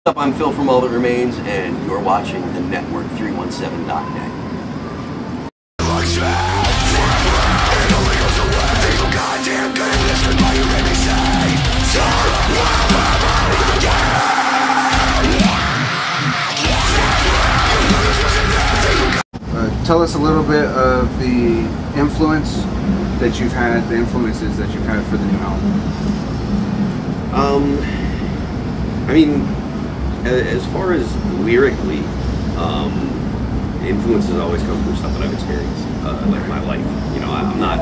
What's up? I'm Phil from All That Remains, and you're watching the Network317.net. Tell us a little bit of the influences that you've had for the new album. I mean, as far as lyrically, influences always come from stuff that I've experienced, like my life. You know, I'm not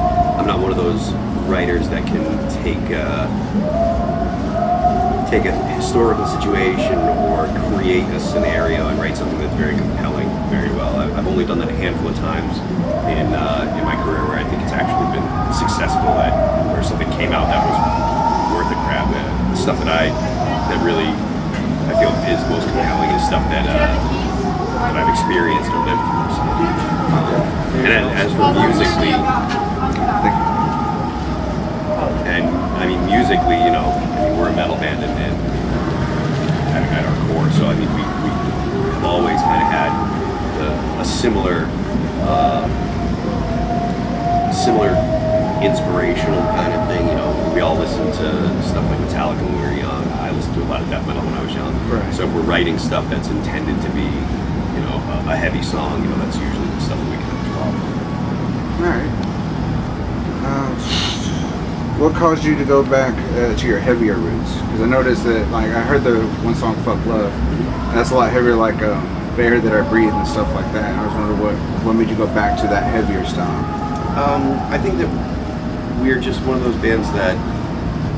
one of those writers that can take a historical situation or create a scenario and write something that's very compelling very well. I've only done that a handful of times in my career where I think it's actually been successful at, where something came out that was worth a crap. The stuff that really I feel is most compelling is stuff that I've experienced or lived through. So, and as for musically, and I mean musically, you know, we're a metal band and at our core, so I mean we have always kind of had a similar inspirational kind of thing. You know, we all listened to stuff like Metallica when we were young. I listened to a lot of death metal when I was young. Right. So if we're writing stuff that's intended to be, you know, a heavy song, you know, that's usually the stuff that we can draw from. All right. What caused you to go back to your heavier roots? Because I noticed that, like, I heard the one song "Fuck Love," and that's a lot heavier, like "The Air That I Breathe" and stuff like that. And I was wondering what made you go back to that heavier style. I think that we're just one of those bands that,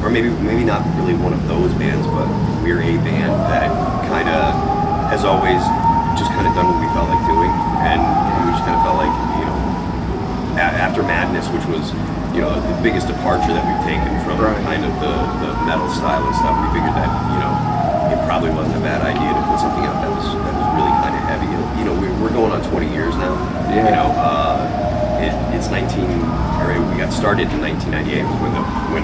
or maybe not really one of those bands, but we're a band that kind of has always just kind of done what we felt like doing, and we just kind of felt like, you know, after Madness, which was, you know, the biggest departure that we've taken from kind of the metal style and stuff, we figured that, you know, it probably wasn't a bad idea to put something out that was really kind of heavy. You know, we're going on 20 years now. Yeah. You know, we got started in 1998 when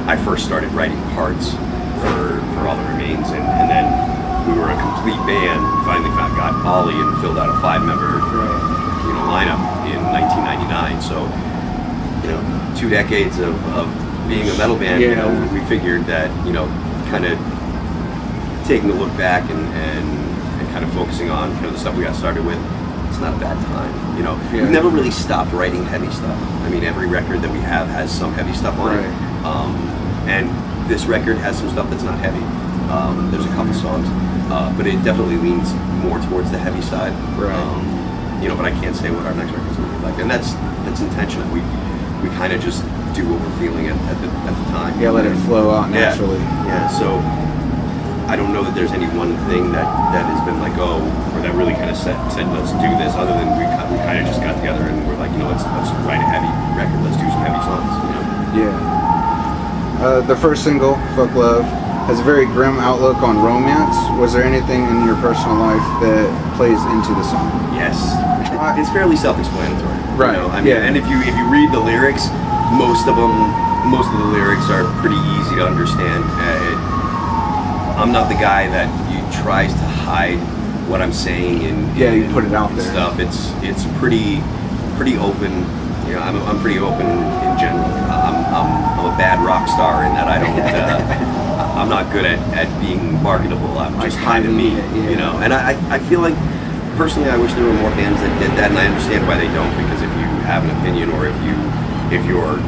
I first started writing parts for All That Remains, and then we were a complete band. Finally got Ollie and filled out a 5-member lineup in 1999. So, you know, 2 decades of being a metal band. You know, we figured that, you know, kind of taking a look back and kind of focusing on kind of the stuff we got started with, it's not a bad time. You know, we've never really stopped writing heavy stuff. I mean, every record that we have has some heavy stuff on it, and this record has some stuff that's not heavy. There's a couple songs, but it definitely leans more towards the heavy side. You know, but I can't say what our next record's going to be like, and that's intentional. We kind of just do what we're feeling at the time. Yeah, let it flow out naturally. Yeah. So I don't know that there's any one thing that has been like, or that really kind of said let's do this, other than we kind of just got together and we're like, you know, let's write a heavy record, let's do some heavy songs, you know? Yeah. The first single, "Fuck Love," has a very grim outlook on romance. Was there anything in your personal life that plays into the song? Yes. It's fairly self-explanatory. Right. You know? I mean, and if you read the lyrics, most of the lyrics are pretty easy to understand. I'm not the guy that tries to hide what I'm saying you put it out there. Stuff. It's pretty open. You know, I'm pretty open in general. I'm a bad rock star in that I don't. I'm not good at being marketable. I'm just kind of me. You know, and I feel like personally, I wish there were more bands that did that, and I understand why they don't, because if you have an opinion, or if you're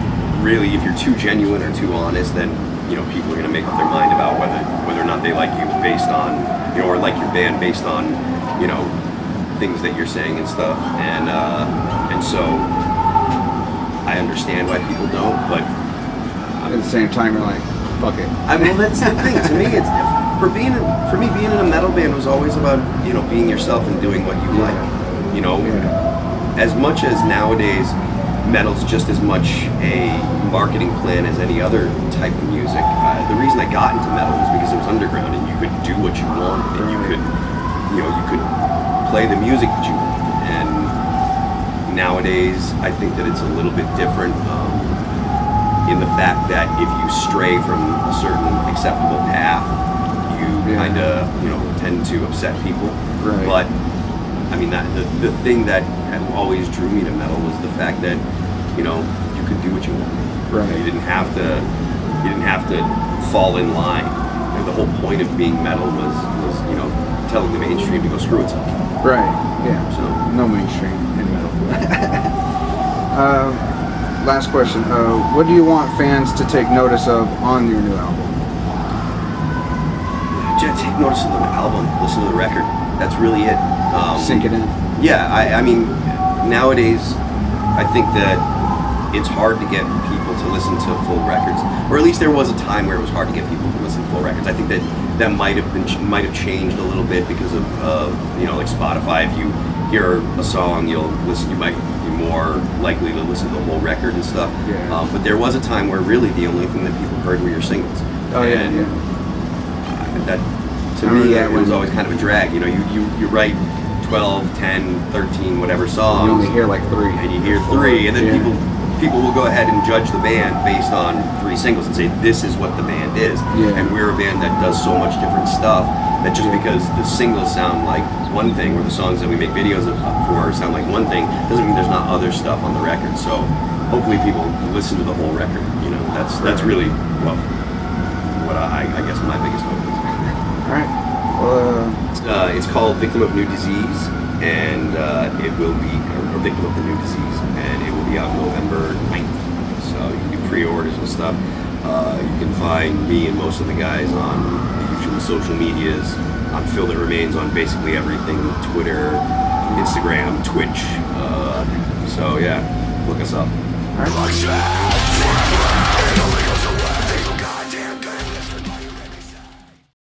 too genuine or too honest, then, you know, people are going to make up their mind about whether or not they like you based on, you know, or like your band based on, you know, things that you're saying and stuff, and so I understand why people don't, but at the same time, you're like, fuck it. I mean, that's the thing. To me, it's for me being in a metal band was always about, you know, being yourself and doing what you like. You know, as much as nowadays metal's just as much a marketing plan as any other type of music. The reason I got into metal was because it was underground and you could do what you wanted, and you could play the music that you wanted. And nowadays, I think that it's a little bit different in the fact that if you stray from a certain acceptable path, you Yeah. kind of, you know, tend to upset people. Right. But I mean, that the thing that had always drew me to metal was the fact that, you know, you could do what you want. Right. You didn't have to fall in line. And the whole point of being metal was you know, telling the mainstream to go screw itself. Right. Yeah. So No mainstream in metal. Last question. What do you want fans to take notice of on your new album? just take notice of the album, listen to the record. That's really it. Sink it in. Yeah, I mean, nowadays, I think that it's hard to get people to listen to full records, or at least there was a time where it was hard to get people to listen to full records. I think that might have changed a little bit because of you know, like Spotify. If you hear a song, you might be more likely to listen to the whole record and stuff. Yeah. But there was a time where really the only thing that people heard were your singles. Oh yeah, And yeah. that, to I remember me, that it was when- always kind of a drag. You know, you write 12, 10, 13, whatever songs. You only hear like 3. And you hear 3, and then Yeah. people will go ahead and judge the band based on 3 singles and say this is what the band is. Yeah. And we're a band that does so much different stuff that just Yeah. because the singles sound like one thing, or the songs that we make videos for sound like one thing, doesn't mean there's not other stuff on the record. So hopefully people listen to the whole record. You know, that's really what I guess my biggest hope is. All right. Well, It's called Victim of New Disease, and it will be, or Victim of the New Disease, and it will be out November 9th. So you can do pre-orders and stuff. You can find me and most of the guys on the usual social medias. On Phil That Remains on basically everything: Twitter, Instagram, Twitch. So yeah, look us up. all right.